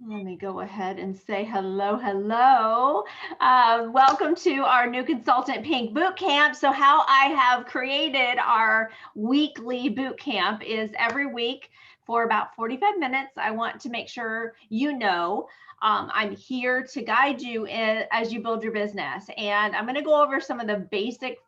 Let me go ahead and say hello, hello. Welcome to our new consultant pink boot camp. So how I have created our weekly boot camp is every week for about 45 minutes. I want to make sure you know I'm here to guide you as you build your business. And I'm going to go over some of the basic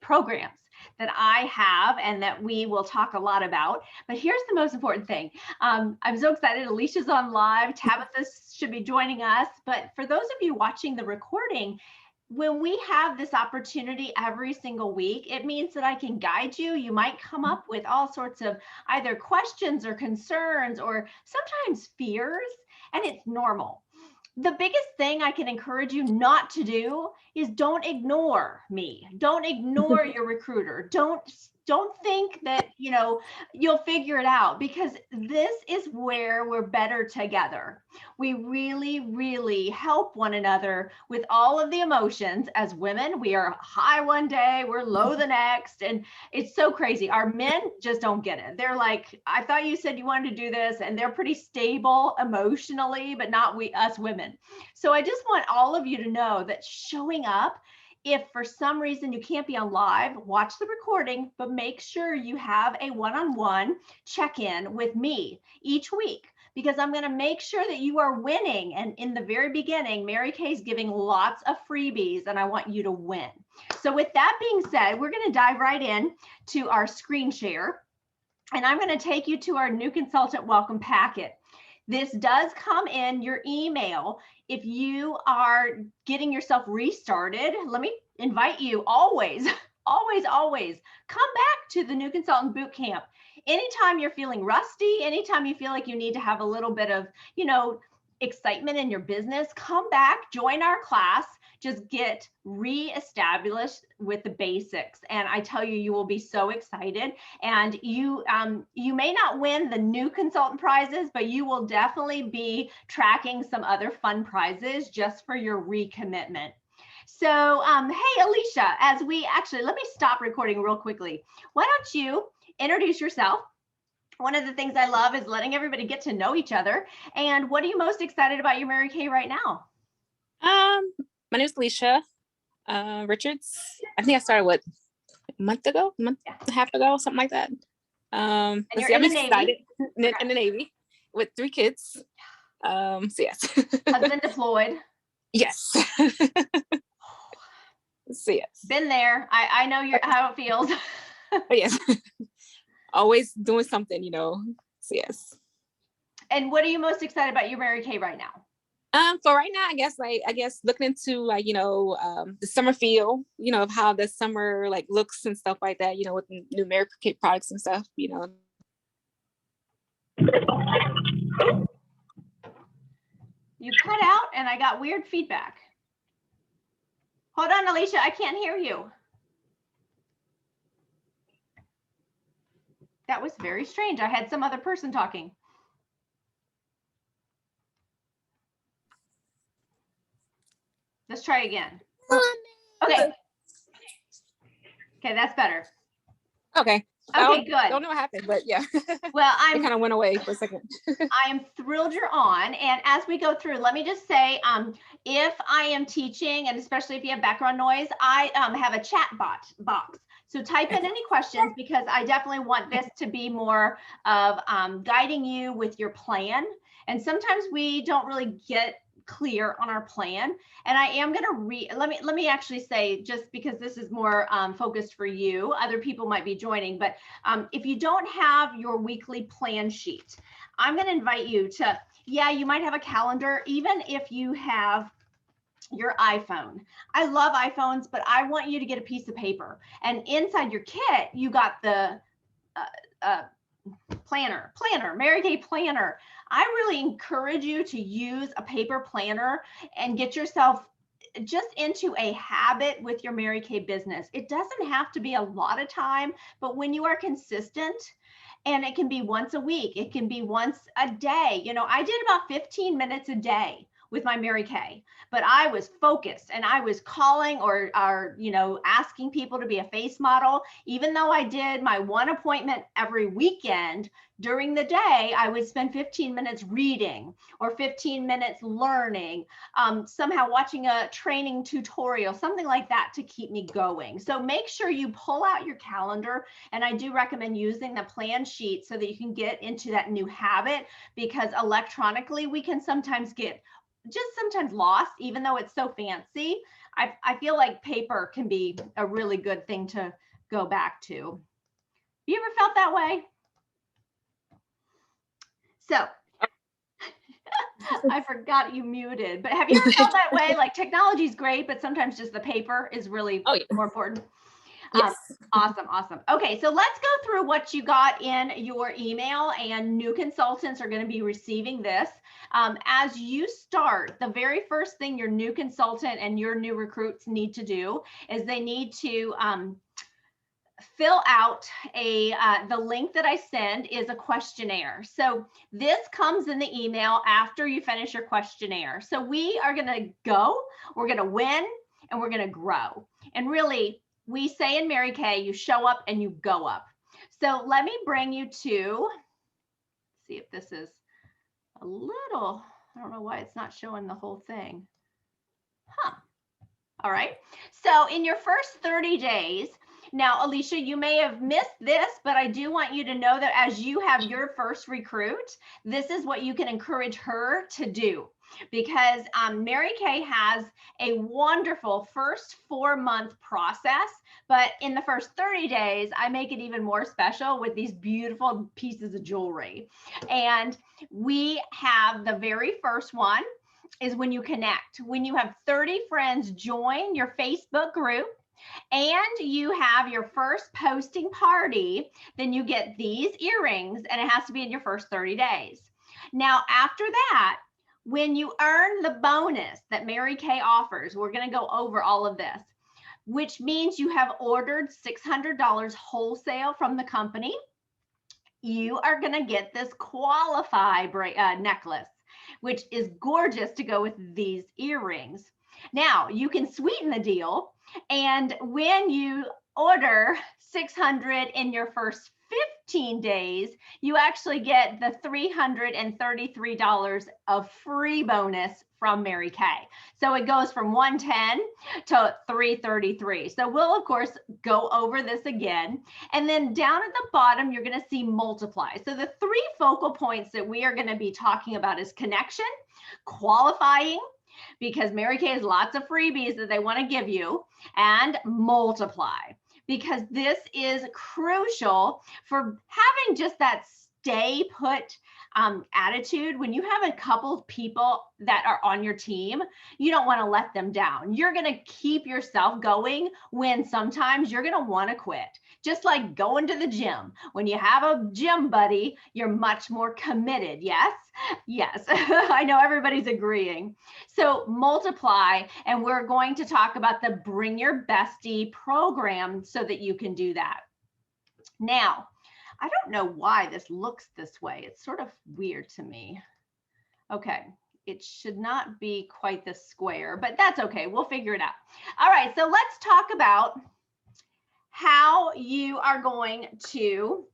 programs that I have and that we will talk a lot about. But here's the most important thing. I'm so excited. Alicia's on live. Tabitha should be joining us. But for those of you watching the recording, when we have this opportunity every single week, it means that I can guide you. You might come up with all sorts of either questions or concerns or sometimes fears, and it's normal. The biggest thing I can encourage you not to do is don't ignore me. Don't ignore your recruiter. Don't think that, you'll figure it out, because this is where we're better together. We really, really help one another with all of the emotions. As women, we are high one day, we're low the next, and it's so crazy. Our men just don't get it. They're like, I thought you said you wanted to do this, and they're pretty stable emotionally, but not us women. So I just want all of you to know that showing up, if for some reason you can't be on live, watch the recording, but make sure you have a one-on-one check-in with me each week, because I'm going to make sure that you are winning. And in the very beginning, Mary Kay's giving lots of freebies, and I want you to win. So with that being said, we're going to dive right in to our screen share, and I'm going to take you to our new consultant welcome packet. This does come in your email. If you are getting yourself restarted, let me invite you always come back to the new consultant boot camp. Anytime you're feeling rusty, anytime you feel like you need to have a little bit of, excitement in your business, come back, join our class, just get re-established with the basics. And I tell you, you will be so excited. And you may not win the new consultant prizes, but you will definitely be tracking some other fun prizes just for your recommitment. So, hey, Alicia, let me stop recording real quickly. Why don't you introduce yourself? One of the things I love is letting everybody get to know each other. And what are you most excited about your Mary Kay right now? My name is Alicia Richards. I think I started a month and a half ago, something like that. And you're in the Navy. In the Navy with 3 kids. So yes. Husband deployed. Yes. So yes. Been there. I know how it feels. But yes. Always doing something, So yes. And what are you most excited about your Mary Kay right now? So right now, I guess looking into the summer feel, of how the summer looks and stuff like that, with new Mary Kay products and stuff, You cut out and I got weird feedback. Hold on, Alicia, I can't hear you. That was very strange. I had some other person talking. Let's try again. Okay. Okay, that's better. Okay. Okay, good. I don't know what happened, but yeah. Well, it kind of went away for a second. I am thrilled you're on. And as we go through, let me just say, if I am teaching, and especially if you have background noise, I have a chat box. So type in any questions, because I definitely want this to be more of guiding you with your plan. And sometimes we don't really get clear on our plan. And I am going to let me actually say, just because this is more focused for you, other people might be joining, but if you don't have your weekly plan sheet, I'm going to invite you to, you might have a calendar, even if you have your iPhone. I love iPhones, but I want you to get a piece of paper, and inside your kit, you got the planner, Mary Kay planner. I really encourage you to use a paper planner and get yourself just into a habit with your Mary Kay business. It doesn't have to be a lot of time, but when you are consistent, and it can be once a week, it can be once a day. I did about 15 minutes a day with my Mary Kay, but I was focused and I was calling or asking people to be a face model. Even though I did my one appointment every weekend, during the day, I would spend 15 minutes reading or 15 minutes learning, somehow watching a training tutorial, something like that to keep me going. So make sure you pull out your calendar. And I do recommend using the plan sheet so that you can get into that new habit, because electronically we can sometimes get sometimes lost, even though it's so fancy. I feel like paper can be a really good thing to go back to. You ever felt that way? So I forgot you muted, but have you ever felt that way? Like technology is great, but sometimes just the paper is really more important. Yes. Awesome. Okay, so let's go through what you got in your email, and new consultants are going to be receiving this. As you start, the very first thing your new consultant and your new recruits need to do is they need to fill out the link that I send is a questionnaire. So this comes in the email after you finish your questionnaire. So we are going to go, we're going to win, and we're going to grow. And really, we say in Mary Kay, you show up and you go up. So let me bring you to, see if this is a little, I don't know why it's not showing the whole thing. All right. So in your first 30 days, now, Alicia, you may have missed this, but I do want you to know that as you have your first recruit, this is what you can encourage her to do, because Mary Kay has a wonderful first 4-month process, but in the first 30 days, I make it even more special with these beautiful pieces of jewelry. And we have the very first one is when you connect, when you have 30 friends join your Facebook group, and you have your first posting party, then you get these earrings, and it has to be in your first 30 days. Now, after that, when you earn the bonus that Mary Kay offers, we're going to go over all of this, which means you have ordered $600 wholesale from the company. You are going to get this Qualify necklace, which is gorgeous to go with these earrings. Now, you can sweeten the deal, and when you order 600 in your first 15 days, you actually get the $333 of free bonus from Mary Kay. So it goes from 110 to 333. So we'll of course go over this again. And then down at the bottom, you're going to see multiply. So the 3 focal points that we are going to be talking about is connection, qualifying, because Mary Kay has lots of freebies that they want to give you, and multiply, because this is crucial for having just that stay put attitude. When you have a couple of people that are on your team, you don't want to let them down. You're going to keep yourself going when sometimes you're going to want to quit. Just like going to the gym. When you have a gym buddy, you're much more committed. Yes? Yes. I know everybody's agreeing. So multiply, and we're going to talk about the Bring Your Bestie program so that you can do that. Now, I don't know why this looks this way. It's sort of weird to me. Okay, it should not be quite this square, but that's okay. We'll figure it out. All right, so let's talk about how you are going to,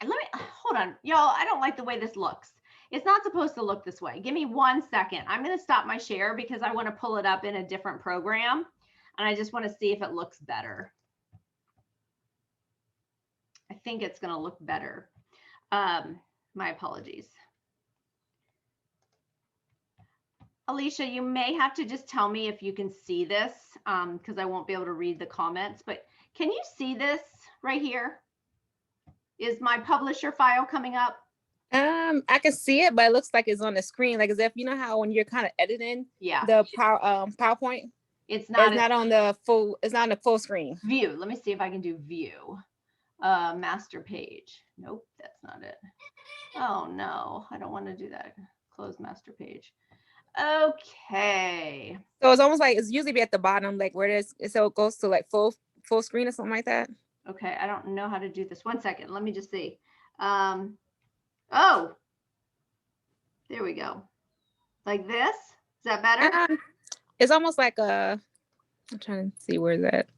hold on, y'all, I don't like the way this looks. It's not supposed to look this way. Give me 1 second. I'm going to stop my share because I want to pull it up in a different program, and I just want to see if it looks better. I think it's going to look better. My apologies. Alicia, you may have to just tell me if you can see this, because I won't be able to read the comments, but can you see this right here? Is my publisher file coming up? I can see it, but it looks like it's on the screen, like as if, you know how when you're kind of editing the PowerPoint, it's not on the full screen. View. Let me see if I can do view. Master page. Nope, that's not it. Oh no, I don't want to do that. Close master page. Okay. So it's almost like it's usually be at the bottom, like where it is, so it goes to like full screen or something like that. Okay, I don't know how to do this. 1 second, let me just see. Oh, there we go. Like this. Is that better? It's almost like I'm trying to see where that.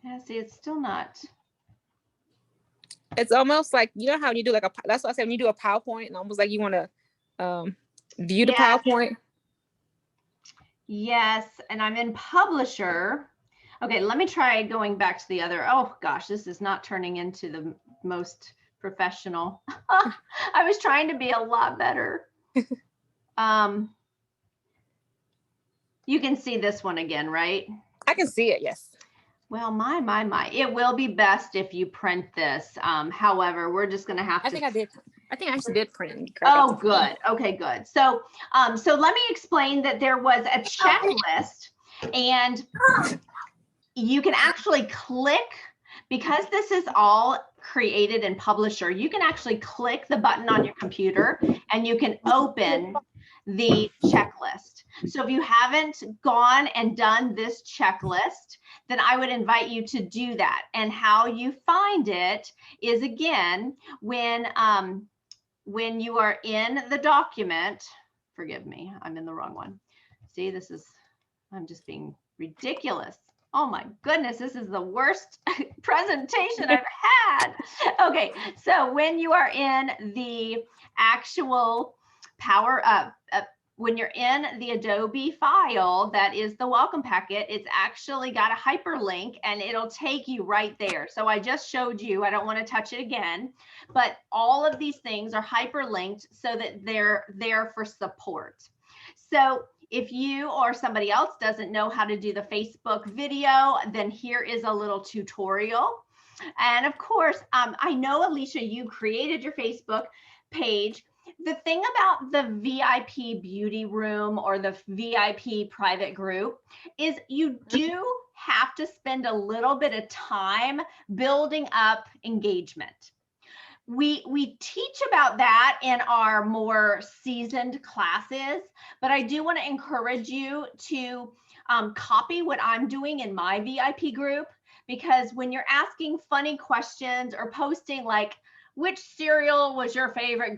Yeah, see, it's still not. It's almost like, you know how you do like that's what I said, when you do a PowerPoint and almost like you want to view the PowerPoint. Yes, and I'm in Publisher. Okay, let me try going back to the other. Oh gosh, this is not turning into the most professional. I was trying to be a lot better. You can see this one again, right? I can see it, yes. Well, my. It will be best if you print this. However, we're just going to have to. I think I actually did print it. Oh, good. Okay, good. So let me explain that there was a checklist, and you can actually click, because this is all created in Publisher, you can actually click the button on your computer and you can open the checklist. So if you haven't gone and done this checklist, then I would invite you to do that. And how you find it is, again, when you are in the document, forgive me, I'm in the wrong one. See, I'm just being ridiculous. Oh my goodness, this is the worst presentation I've had. Okay, so when you are in the actual when you're in the Adobe file, that is the welcome packet, it's actually got a hyperlink and it'll take you right there. So I just showed you, I don't want to touch it again, but all of these things are hyperlinked so that they're there for support. So if you or somebody else doesn't know how to do the Facebook video, then here is a little tutorial. And of course, I know, Alicia, you created your Facebook page. The thing about the VIP beauty room or the VIP private group is you do have to spend a little bit of time building up engagement. We teach about that in our more seasoned classes, but I do want to encourage you to copy what I'm doing in my VIP group, because when you're asking funny questions or posting like, which cereal was your favorite,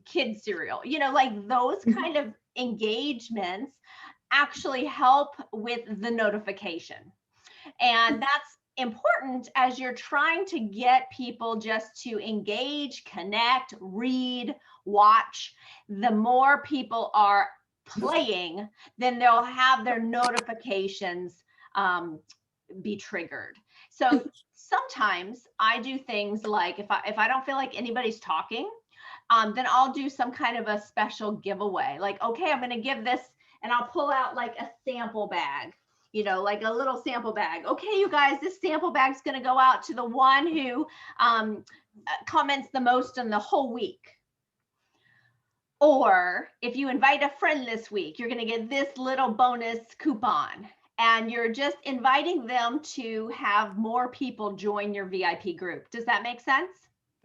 kid cereal, like those kind of engagements actually help with the notification. And that's important as you're trying to get people just to engage, connect, read, watch. The more people are playing, then they'll have their notifications be triggered. So sometimes I do things like, if I don't feel like anybody's talking, then I'll do some kind of a special giveaway. Like, okay, I'm going to give this, and I'll pull out like a sample bag, like a little sample bag. Okay, you guys, this sample bag is going to go out to the one who comments the most in the whole week. Or if you invite a friend this week, you're going to get this little bonus coupon. And you're just inviting them to have more people join your VIP group. Does that make sense?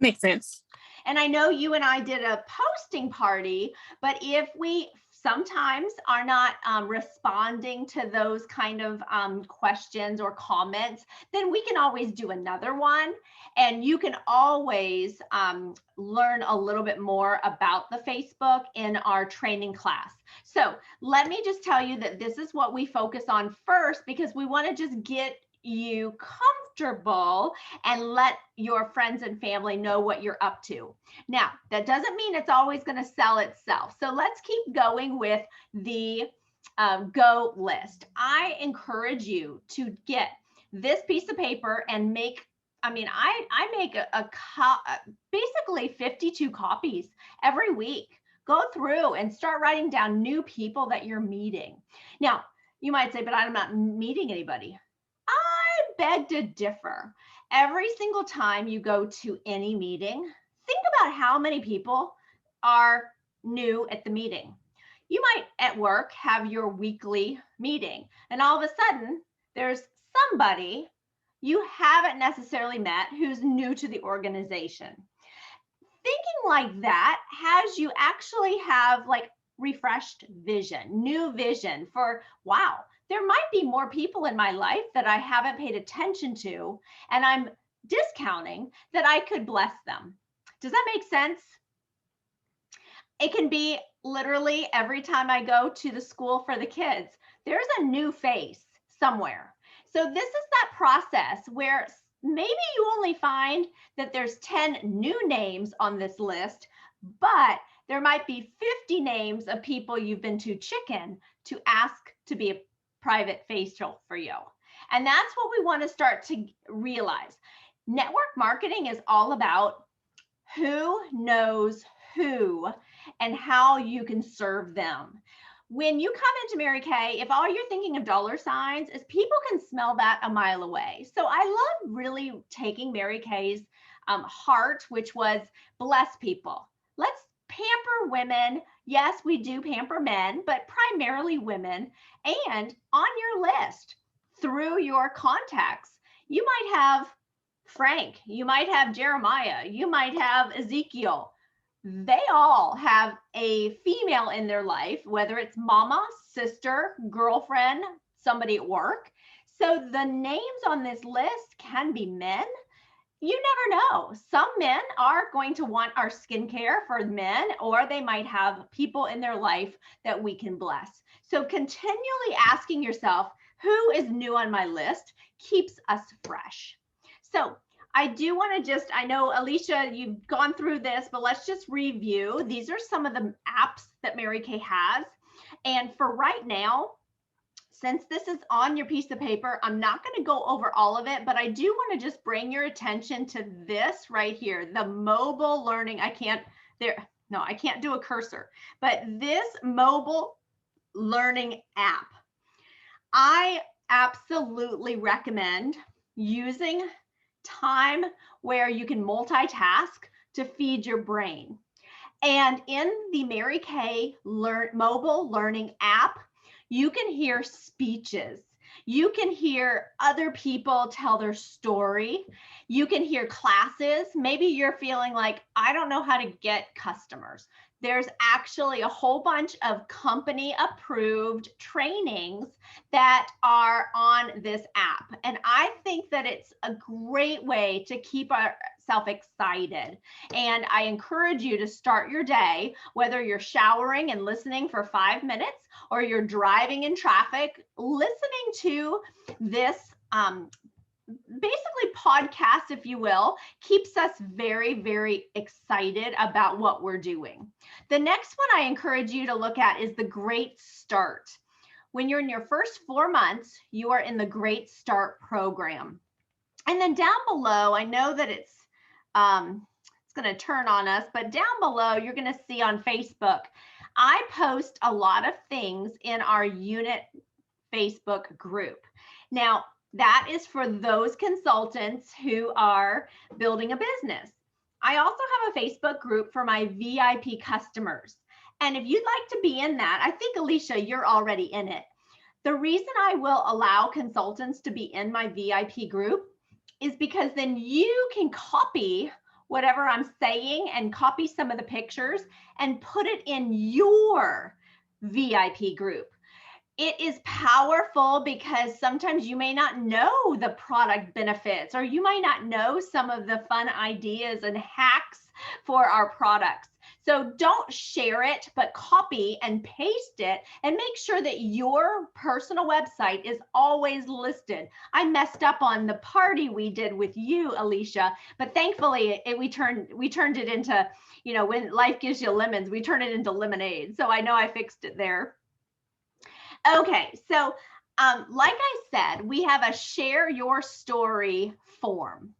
Makes sense. And I know you and I did a posting party, but if we sometimes are not responding to those kind of questions or comments, then we can always do another one. And you can always learn a little bit more about the Facebook in our training class. So let me just tell you that this is what we focus on first, because we want to just get you comfortable and let your friends and family know what you're up to. Now, that doesn't mean it's always going to sell itself. So let's keep going with the go list. I encourage you to get this piece of paper and make, I make basically 52 copies every week. Go through and start writing down new people that you're meeting. Now, you might say, but I'm not meeting anybody. I beg to differ. Every single time you go to any meeting, think about how many people are new at the meeting. You might at work have your weekly meeting, and all of a sudden there's somebody you haven't necessarily met who's new to the organization. Thinking like that has you actually have like refreshed vision, new vision for, wow, there might be more people in my life that I haven't paid attention to, and I'm discounting that I could bless them. Does that make sense? It can be literally every time I go to the school for the kids, there's a new face somewhere. So this is that process where maybe you only find that there's 10 new names on this list, but there might be 50 names of people you've been too chicken to ask to be a private facial for you. And that's what we want to start to realize. Network marketing is all about who knows who and how you can serve them. When you come into Mary Kay, if all you're thinking of dollar signs is people can smell that a mile away. So I love really taking Mary Kay's heart, which was bless people. Let's pamper women. Yes, we do pamper men, but primarily women. And on your list, through your contacts, you might have Frank, you might have Jeremiah, you might have Ezekiel. They all have a female in their life, whether it's mama, sister, girlfriend, somebody at work. So the names on this list can be men. You never know. Some men are going to want our skincare for men, or they might have people in their life that we can bless. So continually asking yourself, who is new on my list, keeps us fresh. So I do want to just, I know Alicia, you've gone through this, but let's just review. These are some of the apps that Mary Kay has. And for right now, since this is on your piece of paper, I'm not going to go over all of it, but I do want to just bring your attention to this right here, the mobile learning. I can't do a cursor, but this mobile learning app, I absolutely recommend using time where you can multitask to feed your brain. And in the Mary Kay mobile learning app, you can hear speeches. You can hear other people tell their story. You can hear classes. Maybe you're feeling like, I don't know how to get customers. There's actually a whole bunch of company approved trainings that are on this app. And I think that it's a great way to keep ourselves excited. And I encourage you to start your day, whether you're showering and listening for 5 minutes or you're driving in traffic, listening to this basically podcast, if you will, keeps us very, very excited about what we're doing. The next one I encourage you to look at is the Great Start. When you're in your first 4 months, you are in the Great Start program. And then down below, I know that it's going to turn on us, but down below, you're going to see on Facebook, I post a lot of things in our unit Facebook group. Now, that is for those consultants who are building a business. I also have a Facebook group for my VIP customers. And if you'd like to be in that, I think, Alicia, you're already in it. The reason I will allow consultants to be in my VIP group is because then you can copy whatever I'm saying and copy some of the pictures and put it in your VIP group. It is powerful because sometimes you may not know the product benefits, or you might not know some of the fun ideas and hacks for our products. So don't share it, but copy and paste it and make sure that your personal website is always listed. I messed up on the party we did with you, Alicia, but thankfully we turned it into, when life gives you lemons, we turn it into lemonade. So I know I fixed it there. Okay, so like I said, we have a share your story form.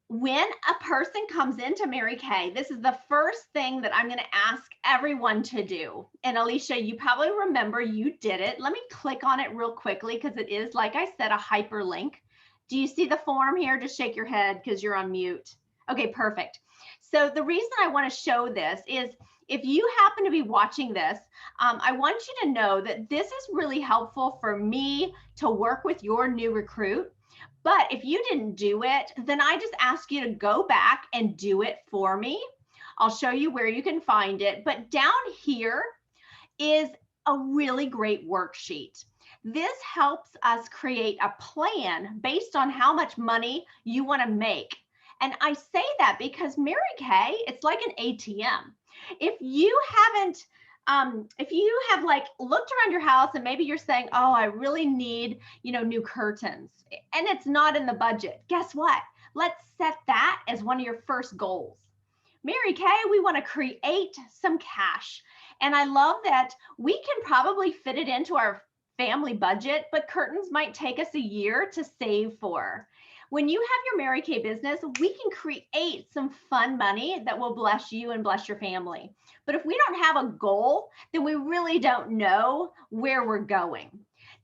When a person comes into Mary Kay, this is the first thing that I'm going to ask everyone to do. And Alicia, you probably remember you did it. Let me click on it real quickly because it is, like I said, a hyperlink. Do you see the form here? Just shake your head because you're on mute. Okay, perfect. So the reason I want to show this is if you happen to be watching this, I want you to know that this is really helpful for me to work with your new recruit. But if you didn't do it, then I just ask you to go back and do it for me. I'll show you where you can find it. But down here is a really great worksheet. This helps us create a plan based on how much money you want to make. And I say that because Mary Kay, it's like an ATM. If you haven't, if you have like looked around your house and maybe you're saying, oh, I really need, new curtains, and it's not in the budget, guess what? Let's set that as one of your first goals. Mary Kay, we want to create some cash. And I love that we can probably fit it into our family budget, but curtains might take us a year to save for. When you have your Mary Kay business, we can create some fun money that will bless you and bless your family. But if we don't have a goal, then we really don't know where we're going.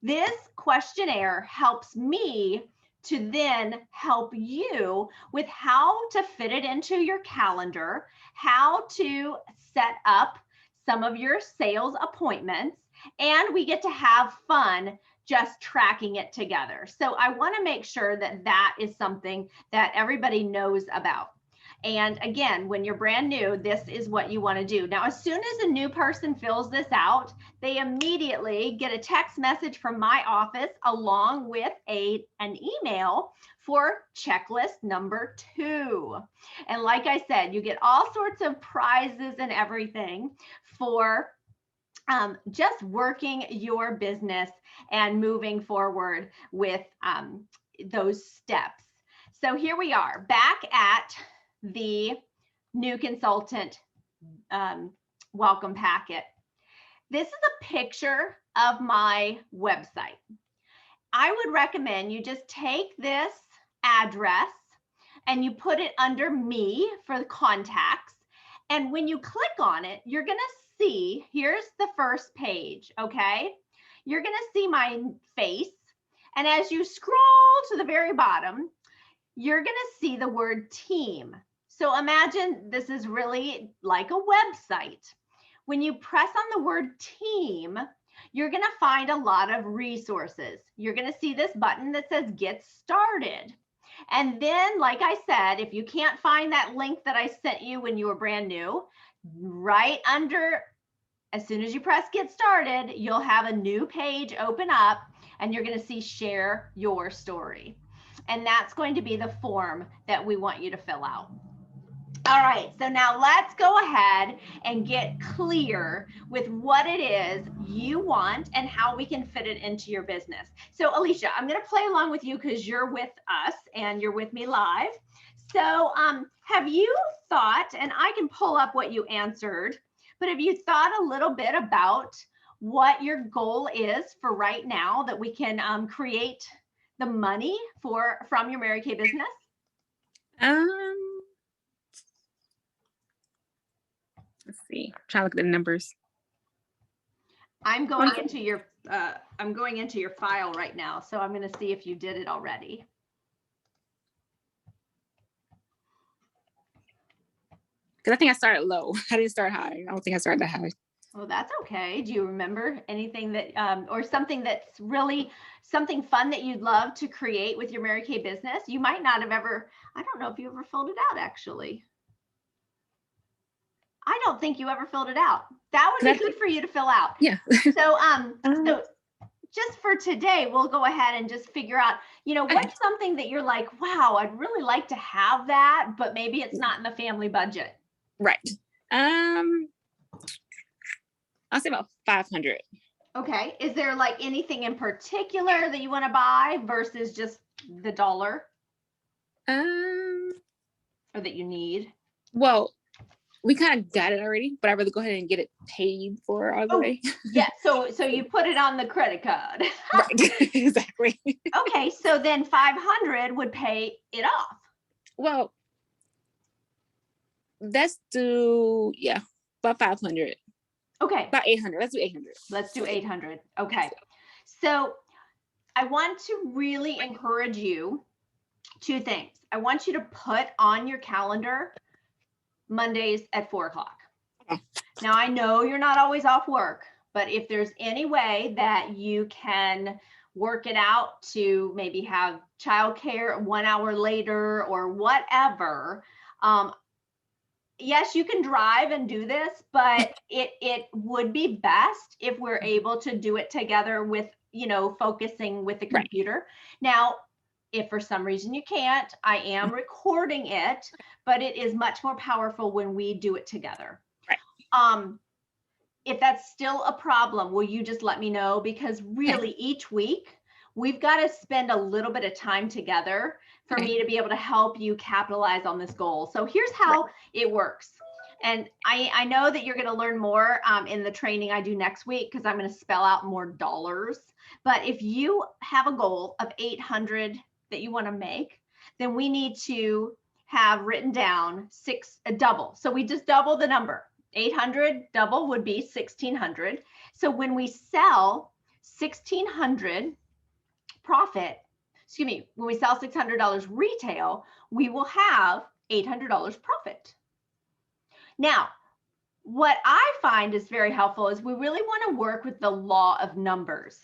This questionnaire helps me to then help you with how to fit it into your calendar, how to set up some of your sales appointments, and we get to have fun just tracking it together. So I want to make sure that that is something that everybody knows about. And again, when you're brand new, this is what you want to do. Now, as soon as a new person fills this out, they immediately get a text message from my office along with an email for checklist number 2. And like I said, you get all sorts of prizes and everything for just working your business and moving forward with those steps. So here we are back at the new consultant welcome packet. This is a picture of my website. I would recommend you just take this address and you put it under me for the contacts. And when you click on it, you're going to see, here's the first page, okay? You're going to see my face. And as you scroll to the very bottom, you're going to see the word team. So imagine this is really like a website. When you press on the word team, you're going to find a lot of resources. You're going to see this button that says get started. And then, like I said, if you can't find that link that I sent you when you were brand new, right under, as soon as you press get started, you'll have a new page open up and you're going to see share your story. And that's going to be the form that we want you to fill out. All right, so now let's go ahead and get clear with what it is you want and how we can fit it into your business. So Alicia, I'm going to play along with you because you're with us and you're with me live. So have you thought, and I can pull up what you answered, but have you thought a little bit about what your goal is for right now that we can create the money from your Mary Kay business? Let's see. I'm trying to look at the numbers. I'm going into your file right now, so I'm going to see if you did it already. Because I think I started low. I didn't start high. I don't think I started that high. Well, that's okay. Do you remember anything that, or something that's really something fun that you'd love to create with your Mary Kay business? You might not have ever, I don't know if you ever filled it out actually. I don't think you ever filled it out. That would be good for you to fill out. Yeah. So just for today, we'll go ahead and just figure out, what's something that you're like, wow, I'd really like to have that, but maybe it's not in the family budget. Right. I'll say about 500. Okay. Is there like anything in particular that you want to buy versus just the dollar? Or that you need? Well, we kind of got it already, but I'd rather go ahead and get it paid for all the way. Yeah. So you put it on the credit card. Right. Exactly. Okay. So then 500 would pay it off. Well, let's do, about 500. Okay. About 800. Let's do 800. Let's do 800. Okay. So I want to really encourage you 2 things. I want you to put on your calendar Mondays at 4 o'clock. Okay. Now I know you're not always off work, but if there's any way that you can work it out to maybe have childcare 1 hour later or whatever, yes, you can drive and do this, but it would be best if we're able to do it together with, focusing with the computer. Right. Now, if for some reason you can't, I am recording it, but it is much more powerful when we do it together. Right. If that's still a problem, will you just let me know? Because really each week we've got to spend a little bit of time together for me to be able to help you capitalize on this goal. So here's how it works. And I know that you're going to learn more in the training I do next week, because I'm going to spell out more dollars. But if you have a goal of 800 that you want to make, then we need to have written down a double. So we just double the number. 800 double would be 1600. So when we sell 1600 profit, when we sell $600 retail, we will have $800 profit. Now, what I find is very helpful is we really want to work with the law of numbers.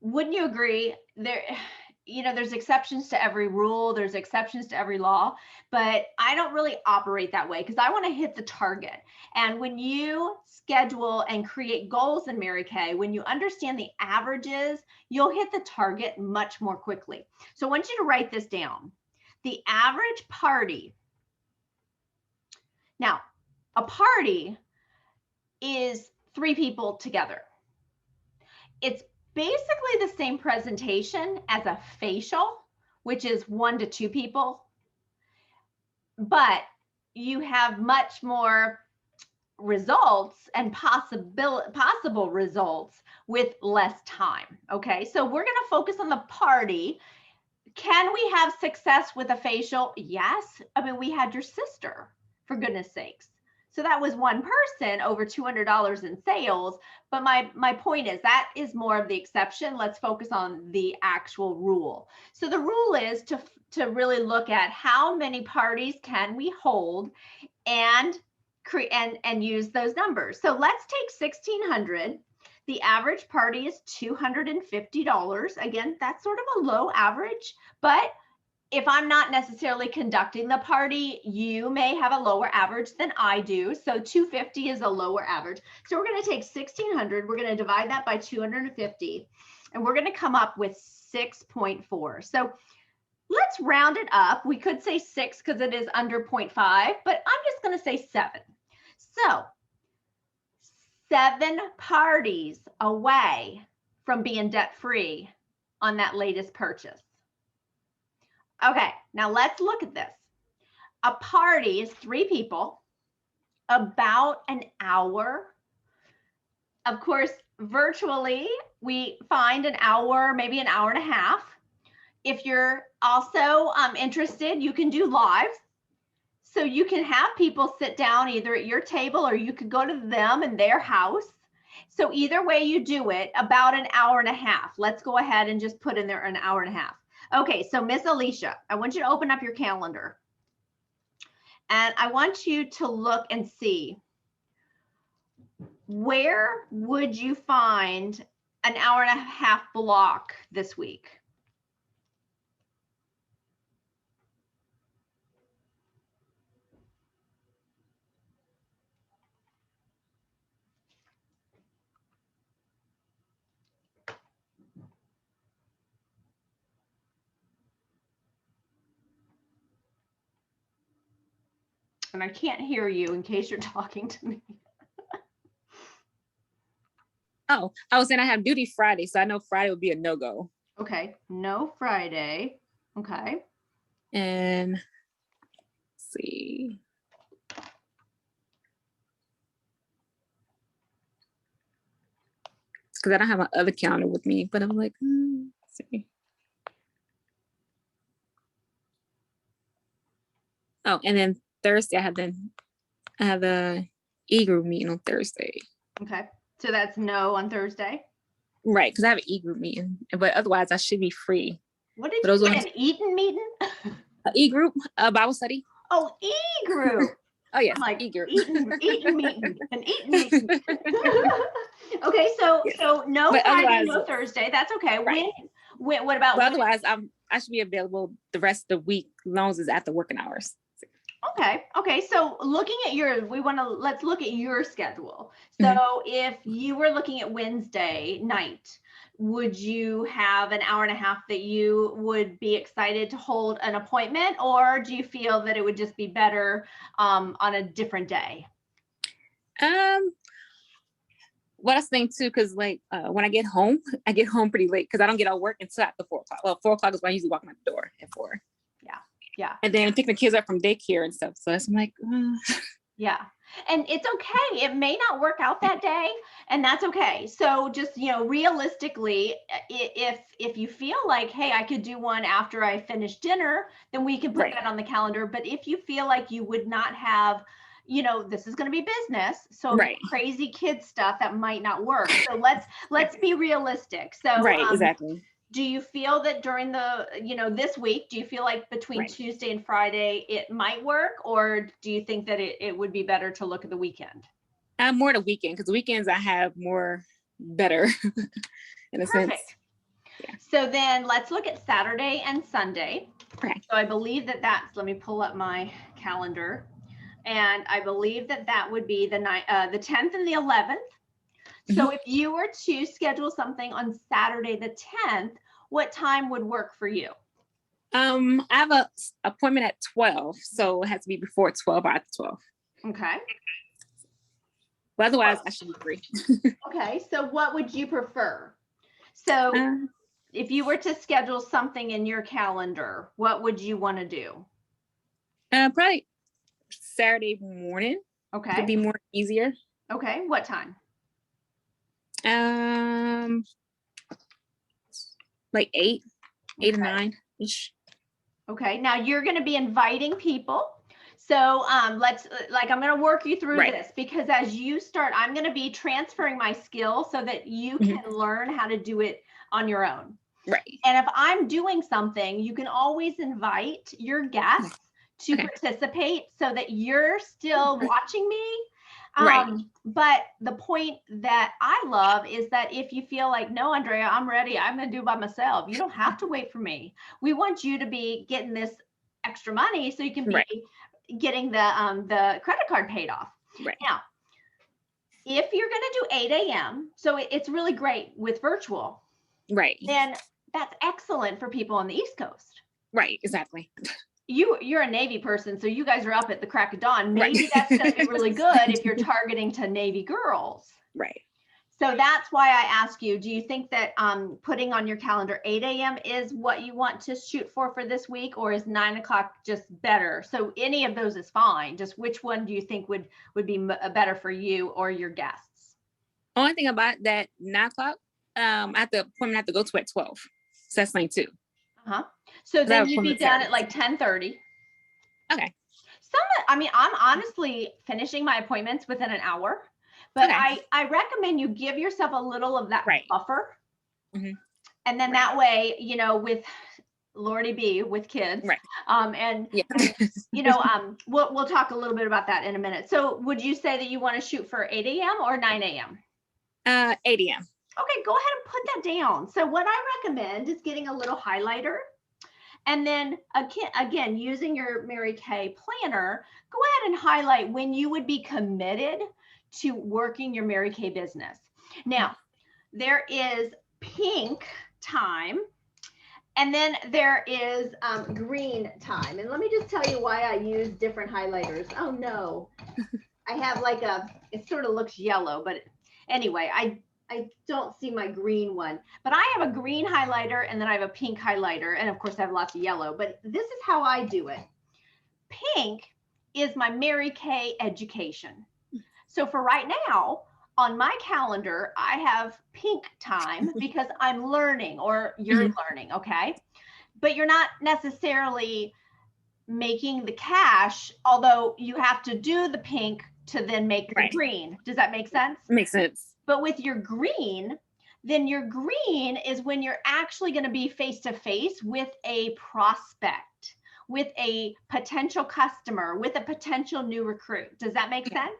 Wouldn't you agree? There's exceptions to every rule, there's exceptions to every law, but I don't really operate that way because I want to hit the target. And when you schedule and create goals in Mary Kay, when you understand the averages, you'll hit the target much more quickly. So I want you to write this down. The average party. Now, a party is 3 people together. It's basically the same presentation as a facial, which is 1 to 2 people, but you have much more results and possible results with less time. Okay, so we're going to focus on the party. Can we have success with a facial? Yes. I mean, we had your sister, for goodness sakes. So that was one person, over $200 in sales. But my point is that is more of the exception. Let's focus on the actual rule. So the rule is to really look at how many parties can we hold and use those numbers. So let's take 1600. The average party is $250. Again, that's sort of a low average, but if I'm not necessarily conducting the party, you may have a lower average than I do. So 250 is a lower average. So we're going to take 1600, we're going to divide that by 250, and we're going to come up with 6.4. So let's round it up. We could say 6 because it is under 0.5, but I'm just going to say 7. So 7 parties away from being debt-free on that latest purchase. Okay, now let's look at this. A party is 3 people, about an hour. Of course, virtually, we find an hour, maybe an hour and a half. If you're also interested, you can do live. So you can have people sit down either at your table or you could go to them in their house. So either way you do it, about an hour and a half. Let's go ahead and just put in there an hour and a half. Okay, so Miss Alicia, I want you to open up your calendar. And I want you to look and see, where would you find an hour and a half block this week? And I can't hear you in case you're talking to me. Oh, I was saying I have duty Friday, so I know Friday would be a no-go. Okay, no Friday. Okay. And let's see. Because I don't have my other calendar with me, but I'm like, let's see. Oh, and then Thursday I have the e-group meeting on Thursday. Okay, so that's no on Thursday. Right, because I have an e-group meeting, but otherwise I should be free. What did you say, an Eaton meeting? E-group, Bible study. Oh, e-group. Oh yes, I'm like e-group. Eaton meeting, an Eaton meeting. Okay, so no but Friday, no Thursday. That's okay. Right. When what about? But otherwise, I should be available the rest of the week, as long as it's after working hours. Okay. So looking at yours, let's look at your schedule. So if you were looking at Wednesday night, would you have an hour and a half that you would be excited to hold an appointment, or do you feel that it would just be better on a different day? I Well, that's the thing too, because like when I get home pretty late because I don't get out of work until after 4 o'clock. Well, 4 o'clock is when I usually walk out the door at 4. Yeah. Yeah. And then picking the kids up from daycare and stuff. So I'm like, yeah. And it's okay. It may not work out that day, and that's okay. So just, realistically, if you feel like, hey, I could do one after I finish dinner, then we can put Right. that on the calendar. But if you feel like you would not have, this is going to be business, so Right. crazy kid stuff, that might not work. So let's be realistic. So right, exactly. do you feel that during the, this week, do you feel like between Right. Tuesday and Friday it might work, or do you think that it would be better to look at the weekend? More the weekend, because weekends I have more better in a sense. Yeah. So then let's look at Saturday and Sunday. Okay. So I believe that's, let me pull up my calendar. And I believe that would be the 10th and the 11th. So if you were to schedule something on Saturday the 10th, what time would work for you? I have a appointment at 12, so it has to be before 12 or after 12. Okay. But otherwise, I should be free. Okay, so what would you prefer? So if you were to schedule something in your calendar, what would you want to do? Probably Saturday morning. Okay. Could be more easier. Okay, what time? Like 8 to 9 ish. Okay, now you're going to be inviting people. So I'm going to work you through this, because as you start, I'm going to be transferring my skill so that you can learn how to do it on your own. Right. And if I'm doing something, you can always invite your guests to participate so that you're still watching me. But the point that I love is that if you feel like, no, Andrea, I'm ready, I'm going to do it by myself, you don't have to wait for me. We want you to be getting this extra money so you can be getting the credit card paid off. Right. Now, if you're going to do 8 a.m., so it's really great with virtual. Right. Then that's excellent for people on the East Coast. Right, exactly. You're a Navy person, so you guys are up at the crack of dawn. Maybe that's going to be really good if you're targeting to Navy girls. Right. So that's why I ask you, do you think that putting on your calendar 8 a.m. is what you want to shoot for this week, or is 9 o'clock just better? So any of those is fine. Just which one do you think would be better for you or your guests? Only thing about that 9 o'clock, at the appointment I have to go to at 12. So that's 9 too. So then you'd be done at like 10:30. Okay. I'm honestly finishing my appointments within an hour, but I recommend you give yourself a little of that buffer. And then that way, with Lordy B, with kids, and we'll talk a little bit about that in a minute. So would you say that you want to shoot for 8 a.m. or 9 a.m.? 8 a.m. Okay, go ahead and put that down. So what I recommend is getting a little highlighter, and then again, using your Mary Kay planner, go ahead and highlight when you would be committed to working your Mary Kay business. Now, there is pink time, and then there is green time. And let me just tell you why I use different highlighters. Oh no, I have it sort of looks yellow, but anyway, I don't see my green one, but I have a green highlighter, and then I have a pink highlighter, and of course I have lots of yellow, but this is how I do it. Pink is my Mary Kay education. So for right now, on my calendar, I have pink time because I'm learning, or you're learning, okay? But you're not necessarily making the cash, although you have to do the pink to then make the green. Does that make sense? Makes sense. But with your green, then your green is when you're actually going to be face-to-face with a prospect, with a potential customer, with a potential new recruit. Does that make sense?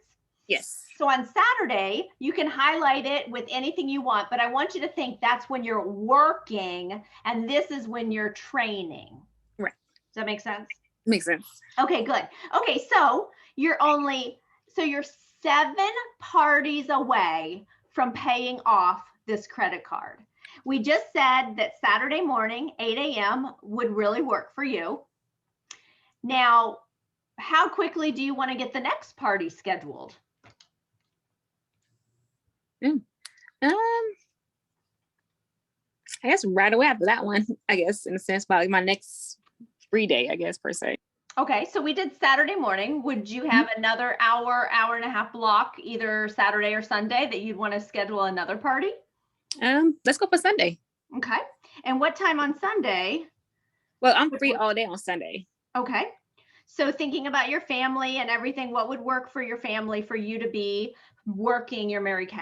Yes. So on Saturday, you can highlight it with anything you want, but I want you to think that's when you're working, and this is when you're training. Right. Does that make sense? Makes sense. Okay, good. Okay, so you're 7 parties away from paying off this credit card. We just said that Saturday morning, 8 a.m. would really work for you. Now, how quickly do you want to get the next party scheduled? I guess right away after that one, I guess, in a sense, about like my next free day, I guess, per se. Okay, so we did Saturday morning. Would you have another hour and a half block, either Saturday or Sunday, that you'd want to schedule another party? Let's go for Sunday. Okay. And what time on Sunday? Well, I'm free all day on Sunday. Okay. So thinking about your family and everything, what would work for your family for you to be working your Mary Kay?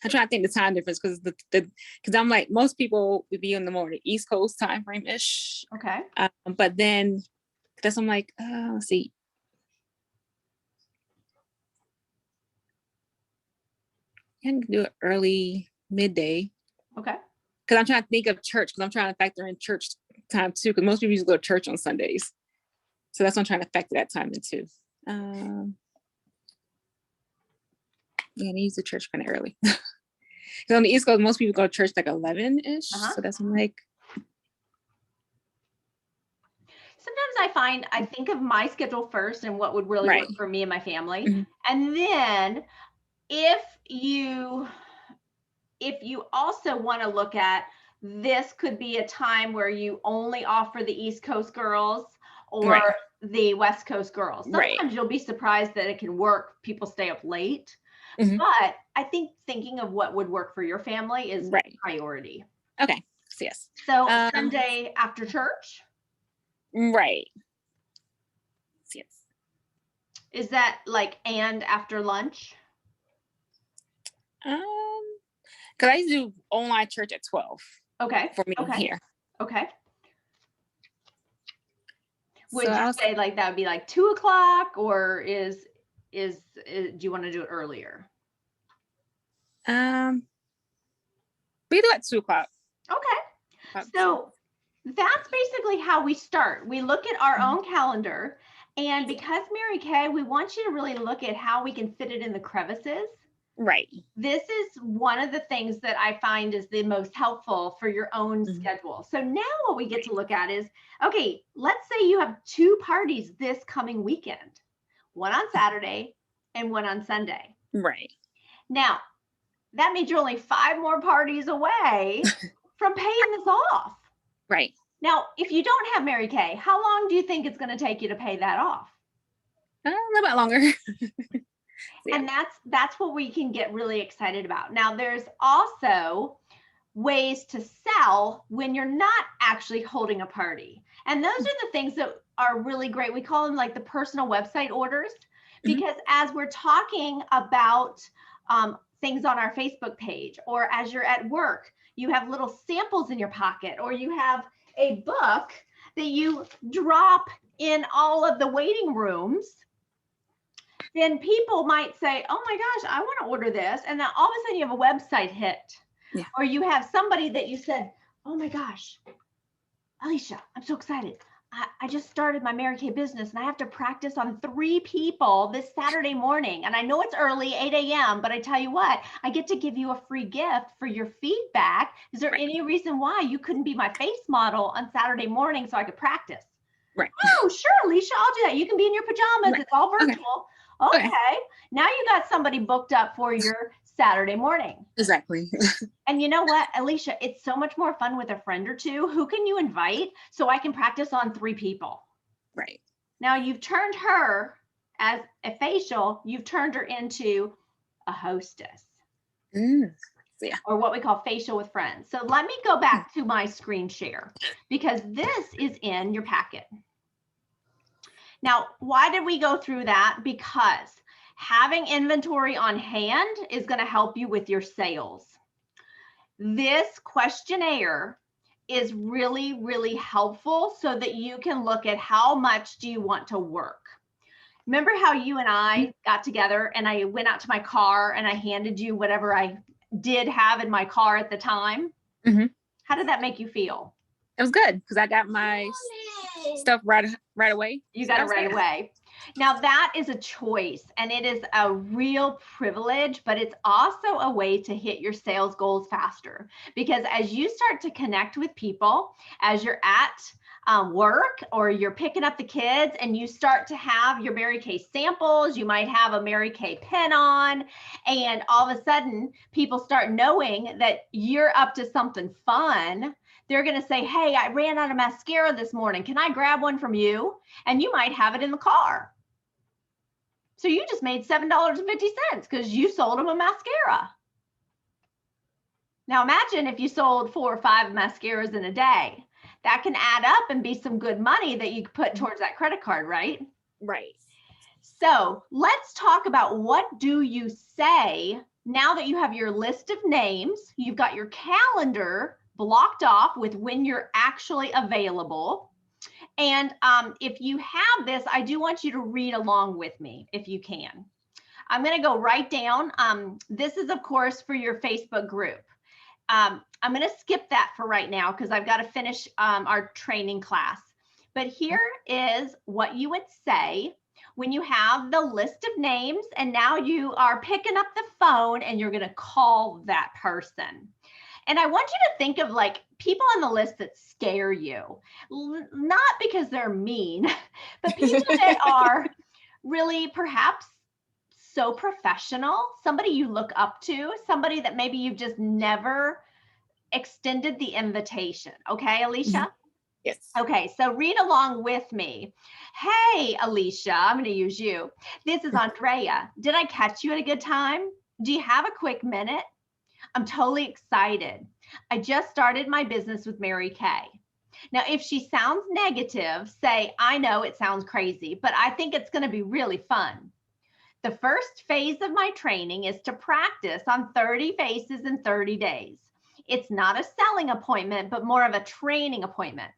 I'm trying to think the time difference because because I'm like most people would be in the morning East Coast time frame ish. Okay. But then that's I'm like, let's see. I can do it early midday. Okay. Because I'm trying to think of church because I'm trying to factor in church time too. Because most people usually go to church on Sundays, so that's what I'm trying to factor that time into. Yeah, they use the church kind of early. So on the East Coast, most people go to church like 11-ish. So that's like. Sometimes I think of my schedule first and what would really work for me and my family. And then if you also want to look at, this could be a time where you only offer the East Coast girls or the West Coast girls. Sometimes you'll be surprised that it can work. People stay up late. But I think thinking of what would work for your family is priority. Okay. Yes. So Sunday after church? Right. Yes. Is that like and after lunch? Because I used to do online church at 12. Okay. For me here. Okay. Would you say like that would be like 2 o'clock, or do you want to do it earlier? We do at 2 o'clock. Okay. So that's basically how we start. We look at our own calendar, and because Mary Kay, we want you to really look at how we can fit it in the crevices. Right. This is one of the things that I find is the most helpful for your own schedule. So now what we get to look at is, okay, let's say you have 2 parties this coming weekend, one on Saturday and one on Sunday. Right. Now, that means you're only 5 more parties away from paying this off. Right. Now, if you don't have Mary Kay, how long do you think it's going to take you to pay that off? A little bit longer. And that's what we can get really excited about. Now, there's also ways to sell when you're not actually holding a party. And those are the things that are really great. We call them like the personal website orders, because as we're talking about things on our Facebook page, or as you're at work, you have little samples in your pocket, or you have a book that you drop in all of the waiting rooms, then people might say, oh my gosh, I want to order this. And then all of a sudden you have a website hit, or you have somebody that you said, oh my gosh, Alicia, I'm so excited. I just started my Mary Kay business and I have to practice on 3 people this Saturday morning. And I know it's early, 8 a.m., but I tell you what, I get to give you a free gift for your feedback. Is there any reason why you couldn't be my face model on Saturday morning so I could practice? Right. Oh, sure, Alicia, I'll do that. You can be in your pajamas. It's all virtual. Okay. Now you got somebody booked up for your Saturday morning. Exactly. And you know what, Alicia, it's so much more fun with a friend or 2. Who can you invite so I can practice on 3 people? Right. Now you've turned her as a facial, you've turned her into a hostess. Or what we call facial with friends. So let me go back to my screen share, because this is in your packet. Now, why did we go through that? Because having inventory on hand is going to help you with your sales. This questionnaire is really, really helpful so that you can look at how much do you want to work. Remember how you and I got together and I went out to my car and I handed you whatever I did have in my car at the time? How did that make you feel? It was good because I got my stuff right away. You got it right away. Now that is a choice and it is a real privilege, but it's also a way to hit your sales goals faster. Because as you start to connect with people, as you're at work or you're picking up the kids and you start to have your Mary Kay samples, you might have a Mary Kay pin on, and all of a sudden people start knowing that you're up to something fun. They're going to say, hey, I ran out of mascara this morning. Can I grab one from you? And you might have it in the car. So you just made $7.50 because you sold them a mascara. Now imagine if you sold 4 or 5 mascaras in a day. That can add up and be some good money that you could put towards that credit card, right? Right. So let's talk about, what do you say now that you have your list of names, you've got your calendar blocked off with when you're actually available. And if you have this, I do want you to read along with me if you can. I'm going to go right down. This is, of course, for your Facebook group. I'm going to skip that for right now because I've got to finish our training class. But here is what you would say when you have the list of names and now you are picking up the phone and you're going to call that person. And I want you to think of like people on the list that scare you, not because they're mean, but people that are really perhaps so professional, somebody you look up to, somebody that maybe you've just never extended the invitation. Okay, Alicia? Yes. Okay, so read along with me. Hey, Alicia, I'm going to use you. This is Andrea. Did I catch you at a good time? Do you have a quick minute? I'm totally excited. I just started my business with Mary Kay. Now, if she sounds negative, say, I know it sounds crazy, but I think it's going to be really fun. The first phase of my training is to practice on 30 faces in 30 days. It's not a selling appointment, but more of a training appointment.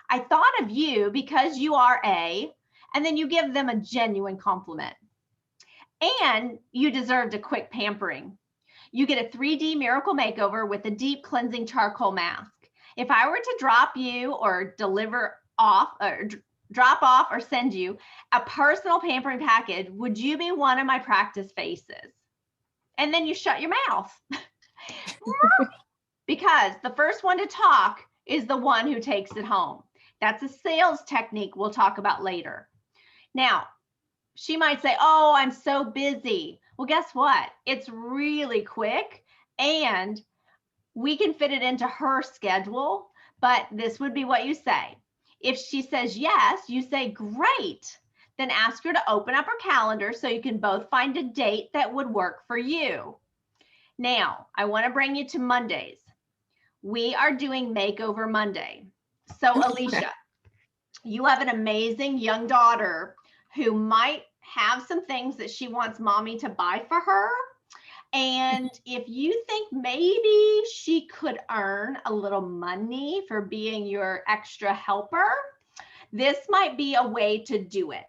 I thought of you because you are and then you give them a genuine compliment. And you deserved a quick pampering. You get a 3D miracle makeover with a deep cleansing charcoal mask. If I were to drop you or drop off or send you a personal pampering package, would you be one of my practice faces? And then you shut your mouth. Because the first one to talk is the one who takes it home. That's a sales technique we'll talk about later. Now, she might say, oh, I'm so busy. Well, guess what? It's really quick and we can fit it into her schedule, but this would be what you say. If she says yes, you say, great. Then ask her to open up her calendar so you can both find a date that would work for you. Now, I want to bring you to Mondays. We are doing Makeover Monday. So, Alicia, you have an amazing young daughter who might have some things that she wants mommy to buy for her. And if you think maybe she could earn a little money for being your extra helper, this might be a way to do it.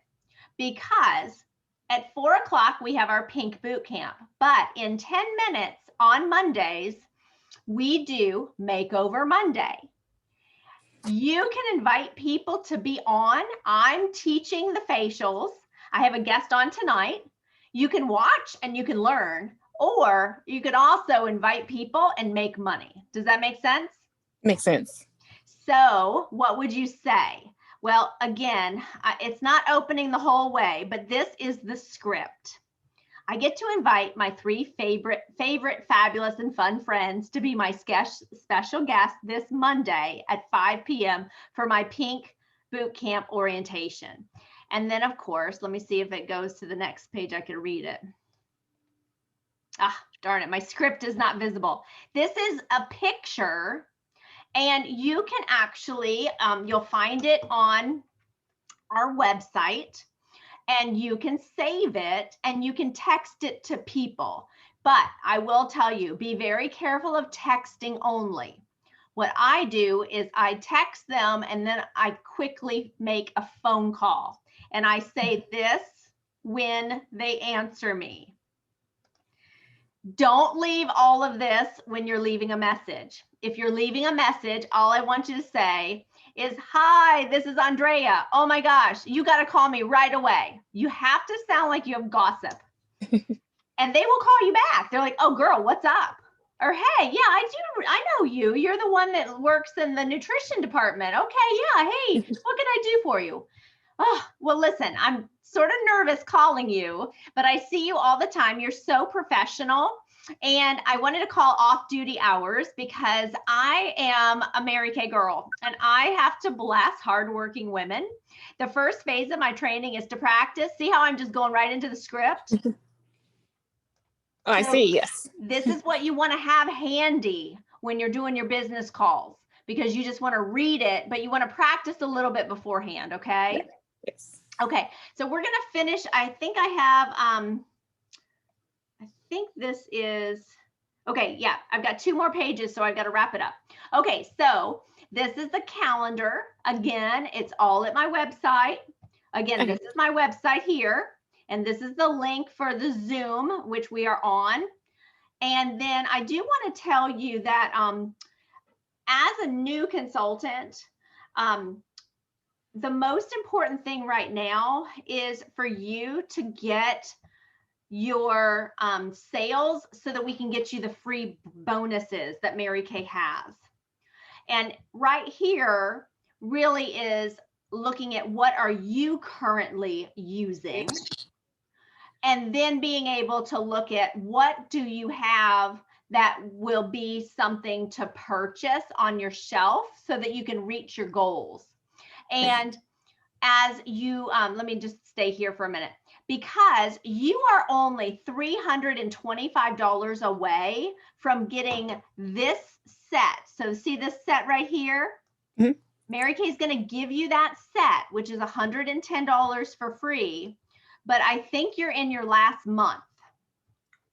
Because at 4 o'clock, we have our pink boot camp. But in 10 minutes on Mondays, we do Makeover Monday. You can invite people to be on. I'm teaching the facials. I have a guest on tonight. You can watch and you can learn, or you could also invite people and make money. Does that make sense? Makes sense. So what would you say? Well, again, it's not opening the whole way, but this is the script. I get to invite my 3 favorite, fabulous, and fun friends to be my special guest this Monday at 5 p.m. for my pink boot camp orientation. And then, of course, let me see if it goes to the next page. I can read it. Ah, darn it. My script is not visible. This is a picture, and you can actually, you'll find it on our website. And you can save it and you can text it to people. But I will tell you, be very careful of texting only. What I do is I text them and then I quickly make a phone call. And I say this when they answer me. Don't leave all of this when you're leaving a message. if you're leaving a message, all I want you to say is, hi, this is Andrea. Oh my gosh, you got to call me right away. You have to sound like you have gossip. And they will call you back. They're like, oh girl, what's up? Or, hey, yeah, I know you. You're the one that works in the nutrition department. Okay, yeah, hey, what can I do for you? Oh, well, listen, I'm sort of nervous calling you, but I see you all the time. You're so professional. And I wanted to call off duty hours because I am a Mary Kay girl and I have to bless hardworking women. The first phase of my training is to practice. See how I'm just going right into the script? Oh, I see, yes. This is what you want to have handy when you're doing your business calls, because you just want to read it, but you want to practice a little bit beforehand, okay? Yes. Okay, so we're going to finish. I think I have, I think this is, okay, yeah, I've got 2 more pages, so I've got to wrap it up. Okay, so this is the calendar. Again, it's all at my website. Again, this is my website here. And this is the link for the Zoom, which we are on. And then I do want to tell you that as a new consultant, the most important thing right now is for you to get your sales so that we can get you the free bonuses that Mary Kay has. And right here really is looking at what are you currently using, and then being able to look at what do you have that will be something to purchase on your shelf so that you can reach your goals. And as you, let me just stay here for a minute, because you are only $325 away from getting this set. So see this set right here? Mm-hmm. Mary Kay is going to give you that set, which is $110 for free. But I think you're in your last month.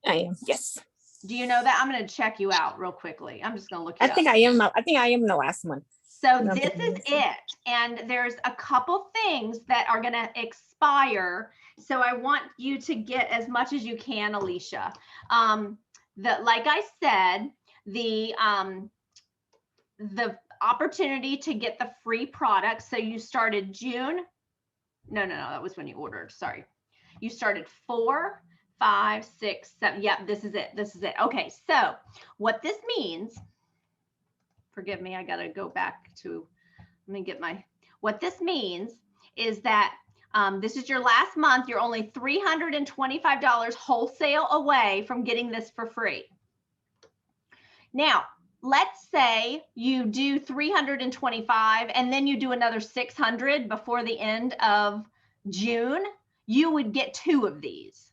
I am, yes. Do you know that? I'm going to check you out real quickly. I'm just going to look. I think I am the last month. So this is it. And there's a couple things that are going to expire. So I want you to get as much as you can, Alicia. Like I said, the opportunity to get the free product. So you started June. No, that was when you ordered. Sorry. You started 4, 5, 6, 7. Yep, this is it. This is it. Okay, so what this means, forgive me, I got to go back to, let me get my, what this means is that this is your last month. You're only $325 wholesale away from getting this for free. Now, let's say you do 325 and then you do another 600 before the end of June, you would get 2 of these,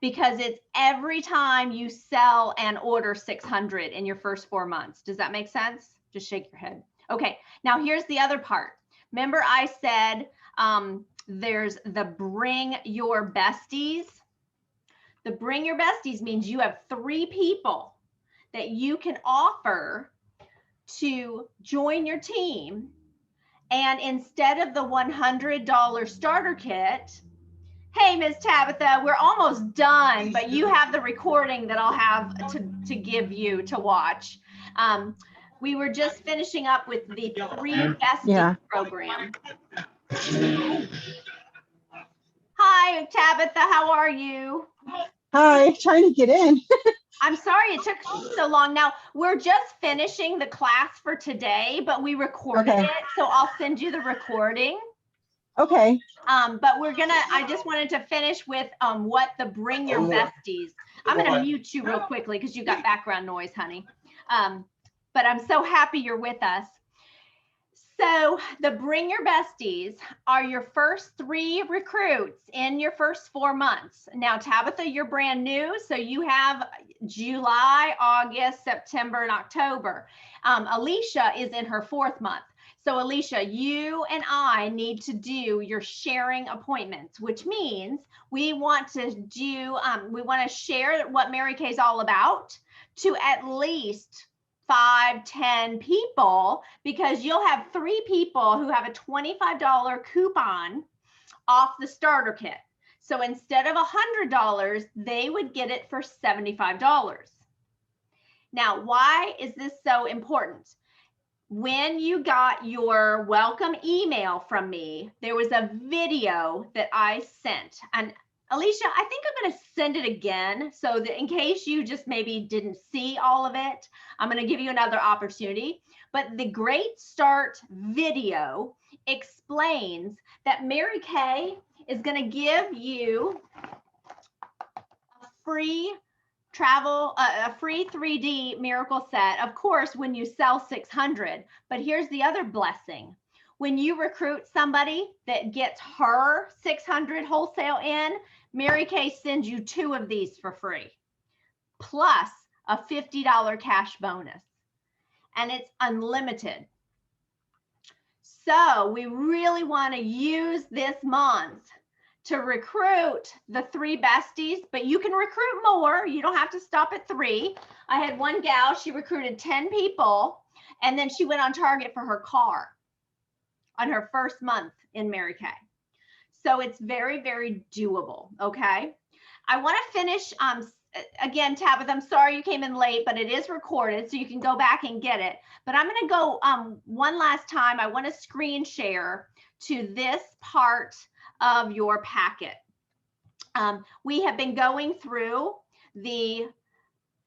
because it's every time you sell and order 600 in your first 4 months. Does that make sense? Just shake your head. Okay, now here's the other part. Remember I said there's the Bring Your Besties. The Bring Your Besties means you have 3 people that you can offer to join your team. And instead of the $100 starter kit, hey, Ms. Tabitha, we're almost done, but you have the recording that I'll have to give you to watch. We were just finishing up with the 3 Besties program. Hi, Tabitha, how are you? Hi, trying to get in. I'm sorry it took so long. Now, we're just finishing the class for today, but we recorded it, so I'll send you the recording. Okay. But I just wanted to finish with what the Bring Your Besties. I'm going to mute you real quickly because you got background noise, honey. But I'm so happy you're with us. So the Bring Your Besties are your first 3 recruits in your first 4 months. Now, Tabitha, you're brand new, so you have July, August, September, and October. Alicia is in her 4th month. So Alicia, you and I need to do your sharing appointments, which means we want to share what Mary Kay is all about to at least 5, 10 people, because you'll have 3 people who have a $25 coupon off the starter kit. So instead of $100, they would get it for $75. Now, why is this so important? When you got your welcome email from me, there was a video that I sent. And Alicia, I think I'm going to send it again so that in case you just maybe didn't see all of it, I'm going to give you another opportunity. But the Great Start video explains that Mary Kay is going to give you a free a free 3D miracle set, of course, when you sell 600. But here's the other blessing. When you recruit somebody that gets her 600 wholesale in, Mary Kay sends you 2 of these for free, plus a $50 cash bonus. And it's unlimited. So we really want to use this month to recruit the 3 besties, but you can recruit more. You don't have to stop at 3. I had one gal, she recruited 10 people, and then she went on target for her car on her first month in Mary Kay. So it's very, very doable, okay? I want to finish, again, Tabitha, I'm sorry you came in late, but it is recorded, so you can go back and get it. But I'm going to go one last time. I want to screen share to this part of your packet. We have been going through the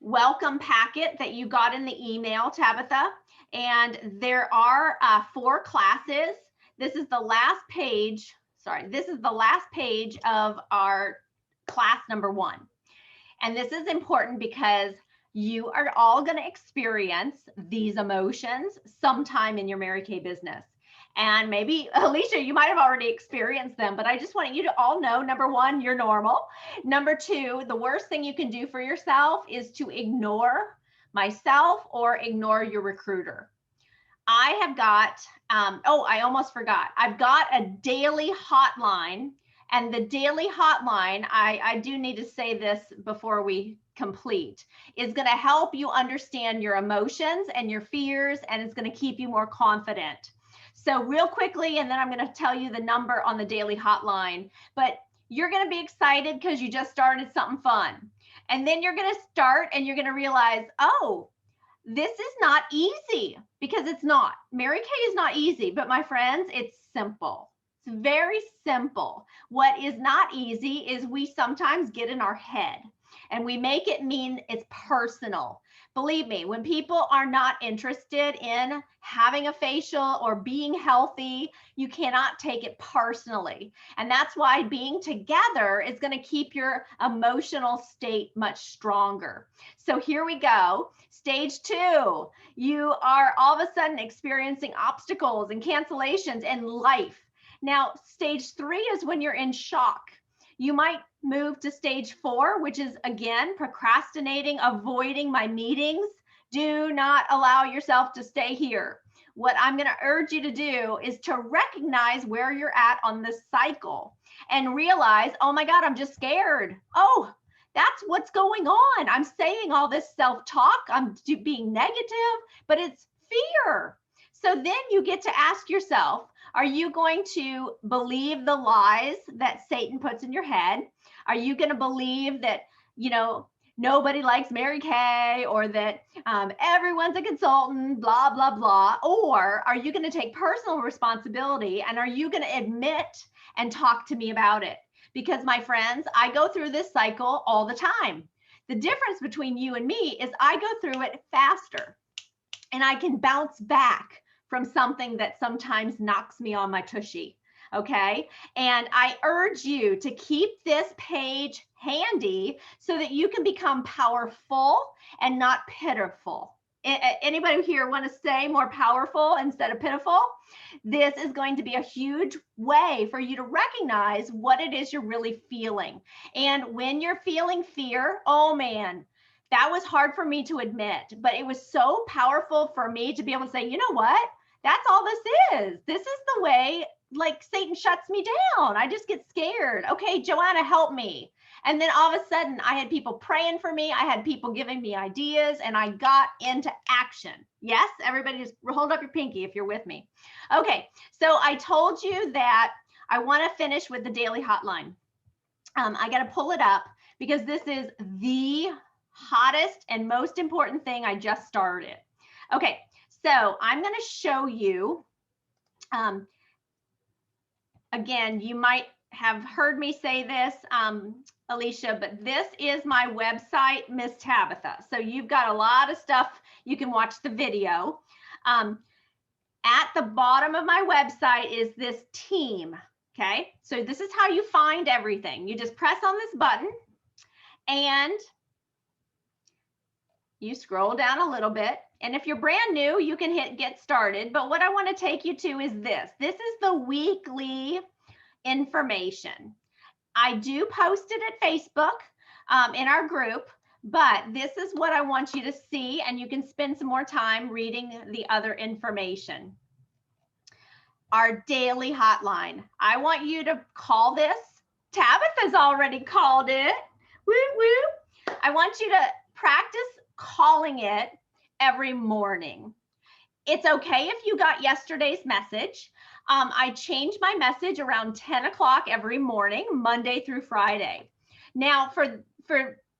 welcome packet that you got in the email, Tabitha, and there are 4 classes. This is the last page. Sorry, this is the last page of our class number 1. And this is important because you are all going to experience these emotions sometime in your Mary Kay business. And maybe, Alicia, you might have already experienced them, but I just want you to all know, number 1, you're normal. Number 2, the worst thing you can do for yourself is to ignore myself or ignore your recruiter. I have got, oh, I almost forgot. I've got a daily hotline, and the daily hotline, I do need to say this before we complete, is going to help you understand your emotions and your fears, and it's going to keep you more confident. So real quickly, and then I'm going to tell you the number on the daily hotline, but you're going to be excited because you just started something fun. And then you're going to start and you're going to realize, oh, this is not easy, because it's not. Mary Kay is not easy, but my friends, it's simple. It's very simple. What is not easy is we sometimes get in our head and we make it mean it's personal. Believe me, when people are not interested in having a facial or being healthy, you cannot take it personally. And that's why being together is going to keep your emotional state much stronger. So here we go. Stage 2, you are all of a sudden experiencing obstacles and cancellations in life. Now, stage 3 is when you're in shock. You might move to stage 4, which is, again, procrastinating, avoiding my meetings. Do not allow yourself to stay here. What I'm going to urge you to do is to recognize where you're at on this cycle and realize, oh my God, I'm just scared. Oh, that's what's going on. I'm saying all this self-talk. I'm being negative, but it's fear. So then you get to ask yourself, are you going to believe the lies that Satan puts in your head? Are you going to believe that, nobody likes Mary Kay, or that everyone's a consultant, blah, blah, blah? Or are you going to take personal responsibility, and are you going to admit and talk to me about it? Because my friends, I go through this cycle all the time. The difference between you and me is I go through it faster, and I can bounce back from something that sometimes knocks me on my tushy, okay? And I urge you to keep this page handy so that you can become powerful and not pitiful. Anybody here want to say more powerful instead of pitiful? This is going to be a huge way for you to recognize what it is you're really feeling. And when you're feeling fear, oh man, that was hard for me to admit, but it was so powerful for me to be able to say, you know what? That's all this is. This is the way, like, Satan shuts me down. I just get scared. Okay, Joanna, help me. And then all of a sudden I had people praying for me. I had people giving me ideas, and I got into action. Yes, everybody just hold up your pinky if you're with me. Okay, so I told you that I want to finish with the daily hotline. I got to pull it up because this is the hottest and most important thing I just started. Okay, so I'm going to show you, again, you might have heard me say this, Alicia, but this is my website, Miss Tabitha. So you've got a lot of stuff. You can watch the video. At the bottom of my website is this team. Okay, so this is how you find everything. You just press on this button and you scroll down a little bit. And if you're brand new, you can hit get started. But what I want to take you to is this. This is the weekly information. I do post it at Facebook in our group, but this is what I want you to see, and you can spend some more time reading the other information. Our daily hotline. I want you to call this. Tabitha's already called it. Woo woo. I want you to practice calling it every morning. It's okay if you got yesterday's message. I change my message around 10 o'clock every morning, Monday through Friday. Now for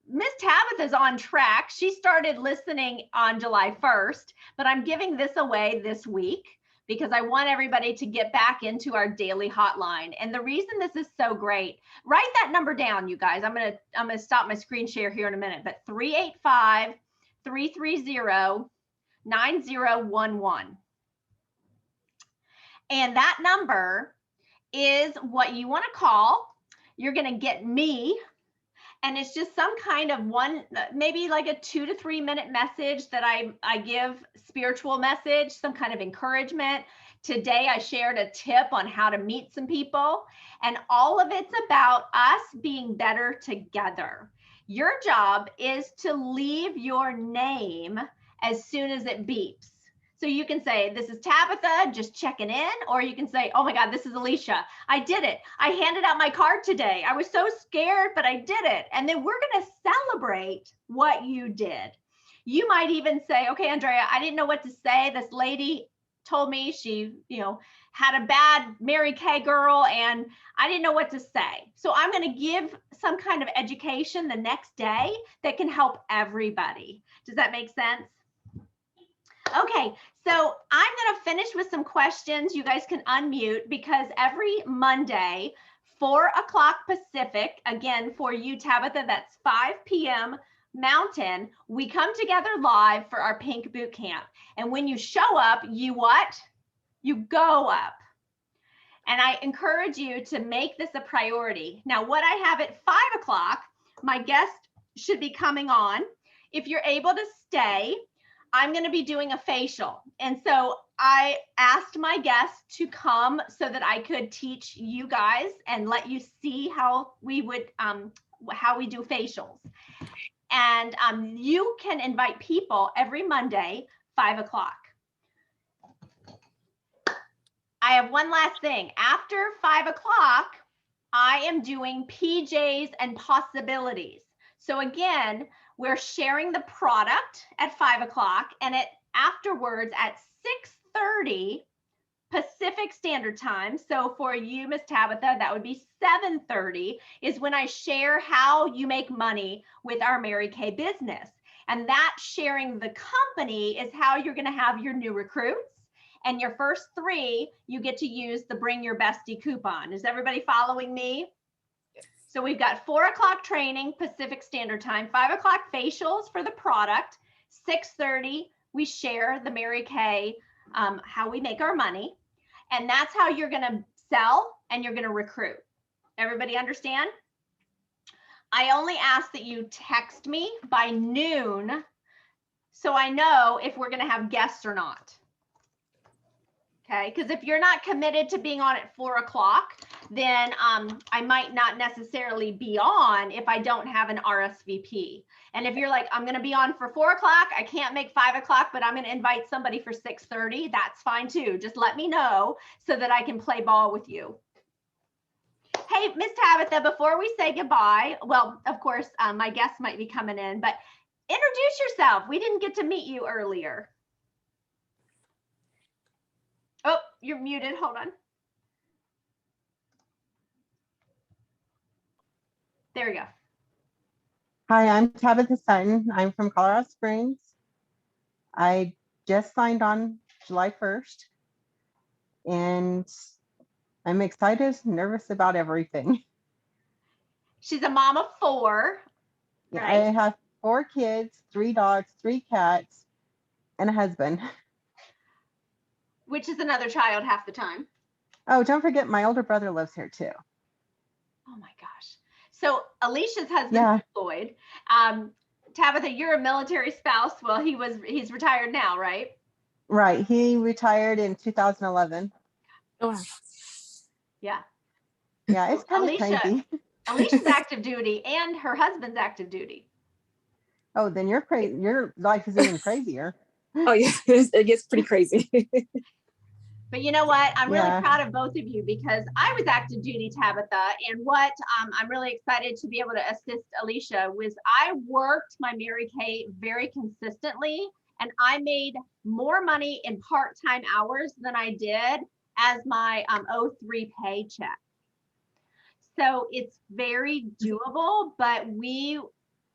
Miss Tabitha's on track. She started listening on July 1st, but I'm giving this away this week because I want everybody to get back into our daily hotline. And the reason this is so great, write that number down, you guys. I'm gonna stop my screen share here in a minute, but 385-330-9011. And that number is what you want to call. You're going to get me. And it's just some kind of one, maybe like a 2 to 3 minute message that I give, spiritual message, some kind of encouragement. Today I shared a tip on how to meet some people, and all of it's about us being better together. Your job is to leave your name as soon as it beeps. So you can say, this is Tabitha, just checking in, or you can say, oh my God, this is Alicia. I did it. I handed out my card today. I was so scared, but I did it. And then we're going to celebrate what you did. You might even say, okay, Andrea, I didn't know what to say. This lady told me she, had a bad Mary Kay girl and I didn't know what to say. So I'm going to give some kind of education the next day that can help everybody. Does that make sense? Okay, so I'm going to finish with some questions. You guys can unmute because every Monday, 4 o'clock Pacific, again, for you, Tabitha, that's 5 p.m. Mountain, we come together live for our Pink Boot Camp. And when you show up, you what? You go up. And I encourage you to make this a priority. Now, what I have at 5 o'clock, my guest should be coming on. If you're able to stay, I'm going to be doing a facial. And so I asked my guests to come so that I could teach you guys and let you see how we would, how we do facials. And you can invite people every Monday, 5 o'clock. I have one last thing. After 5 o'clock, I am doing PJs and possibilities. So again, we're sharing the product at 5 o'clock, and afterwards at 6:30 Pacific Standard Time. So for you, Miss Tabitha, that would be 7:30 is when I share how you make money with our Mary Kay business. And that sharing the company is how you're going to have your new recruits. And your first 3, you get to use the Bring Your Bestie coupon. Is everybody following me? So we've got 4 o'clock training, Pacific Standard Time, 5 o'clock facials for the product, 6:30, we share the Mary Kay, how we make our money. And that's how you're going to sell and you're going to recruit. Everybody understand? I only ask that you text me by noon so I know if we're going to have guests or not. Okay, because if you're not committed to being on at 4 o'clock, then I might not necessarily be on if I don't have an RSVP. And if you're like, I'm going to be on for 4 o'clock, I can't make 5 o'clock, but I'm going to invite somebody for 6:30, that's fine too. Just let me know so that I can play ball with you. Hey, Miss Tabitha, before we say goodbye, well, of course, my guests might be coming in, but introduce yourself. We didn't get to meet you earlier. Oh, you're muted. Hold on. There you go. Hi, I'm Tabitha Sutton. I'm from Colorado Springs. I just signed on July 1st, and I'm excited, nervous about everything. She's a mom of 4, Yeah, right? I have 4 kids, 3 dogs, 3 cats, and a husband. Which is another child half the time. Oh, don't forget my older brother lives here too. Oh my gosh. So Alicia's husband Yeah. is Floyd. Tabitha, you're a military spouse. Well, he's retired now, right? Right. He retired in 2011. Oh, wow. Yeah. Yeah, it's kind of Alicia, crazy. Alicia's active duty and her husband's active duty. Oh, then you're crazy. Your life is even crazier. Oh yeah, it gets pretty crazy. But you know what? I'm really Yeah. proud of both of you because I was active duty, Tabitha, and what I'm really excited to be able to assist Alicia was I worked my Mary Kay very consistently, and I made more money in part-time hours than I did as my 03 paycheck. So it's very doable, but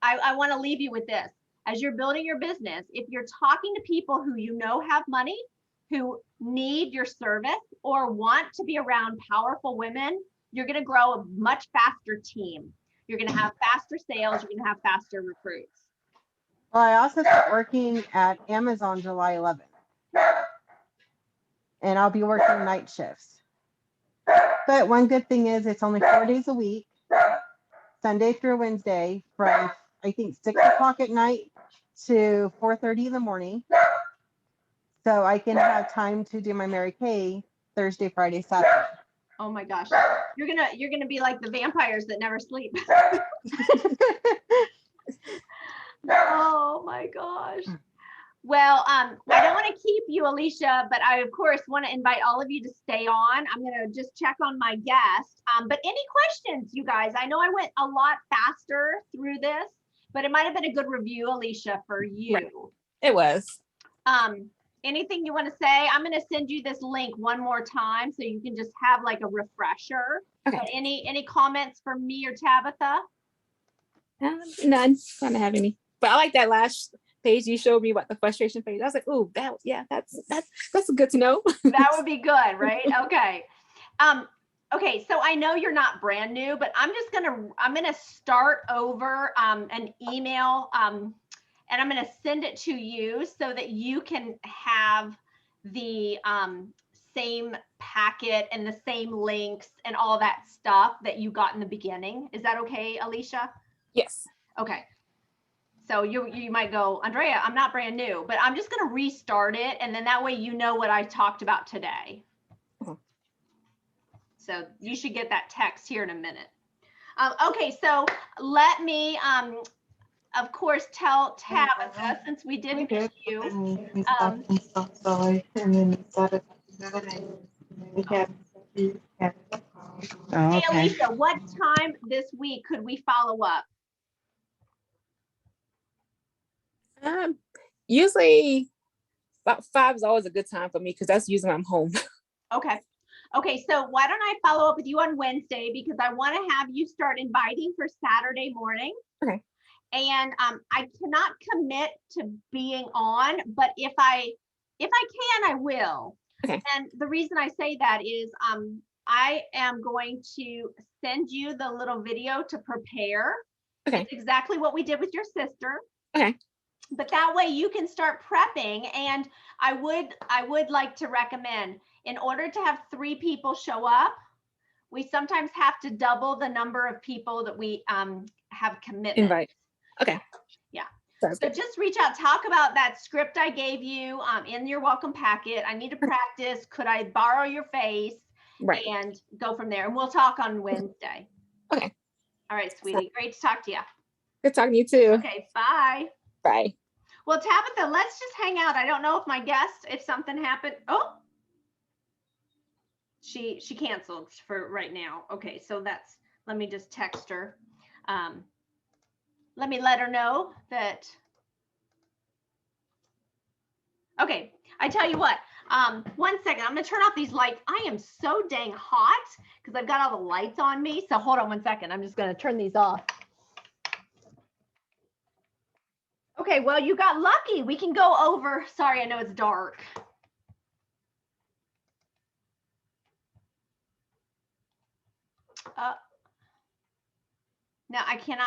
I want to leave you with this. As you're building your business, if you're talking to people who you know have money, who need your service or want to be around powerful women, you're going to grow a much faster team. You're going to have faster sales. You're going to have faster recruits. Well, I also start working at Amazon July 11th. And I'll be working night shifts. But one good thing is it's only 4 days a week, Sunday through Wednesday, from I think 6 o'clock at night to 4:30 in the morning. So I can have time to do my Mary Kay Thursday, Friday, Saturday. Oh my gosh. You're gonna be like the vampires that never sleep. Oh my gosh. Well, I don't want to keep you, Alicia, but I, of course, want to invite all of you to stay on. I'm going to just check on my guest. But any questions, you guys? I know I went a lot faster through this, but it might have been a good review, Alicia, for you. Right. It was. Anything you want to say? I'm going to send you this link one more time so you can just have like a refresher. Okay. But any comments from me or Tabitha? None. I don't have any. But I like that last page you showed me about the frustration page. I was like, oh, that's good to know. That would be good, right? Okay. Okay, so I know you're not brand new, but I'm gonna start over an email and I'm gonna send it to you so that you can have the same packet and the same links and all that stuff that you got in the beginning. Is that okay, Alicia? Yes. Okay. So you might go, Andrea, I'm not brand new, but I'm just going to restart it. And then that way, you know what I talked about today. So you should get that text here in a minute. Okay. So let me, of course, tell Tabitha, since we did miss you. Hey, Alicia, what time this week could we follow up? Usually about 5 is always a good time for me because that's usually when I'm home. Okay. Okay. So why don't I follow up with you on Wednesday because I want to have you start inviting for Saturday morning. Okay. And I cannot commit to being on, but if I can, I will. Okay. And the reason I say that is I am going to send you the little video to prepare. Okay. It's exactly what we did with your sister. Okay. But that way you can start prepping. And I would like to recommend, in order to have 3 people show up, we sometimes have to double the number of people that we have commitment. Invite. Okay. Yeah. Sounds So good. just reach out, talk about that script I gave you in your welcome packet. I need to practice. Could I borrow your face? Right. And go from there. And we'll talk on Wednesday. Okay. All right, sweetie. Great to talk to you. Good talking to you too. Okay. Bye. Bye. Well, Tabitha, let's just hang out. I don't know if my guest, if something happened. Oh, she canceled for right now. Okay, so let me just text her. Let me let her know that. Okay, I tell you what, 1 second, I'm gonna turn off these lights. I am so dang hot because I've got all the lights on me. So hold on 1 second. I'm just gonna turn these off. Okay, well, you got lucky. We can go over. Sorry, I know it's dark. Now I cannot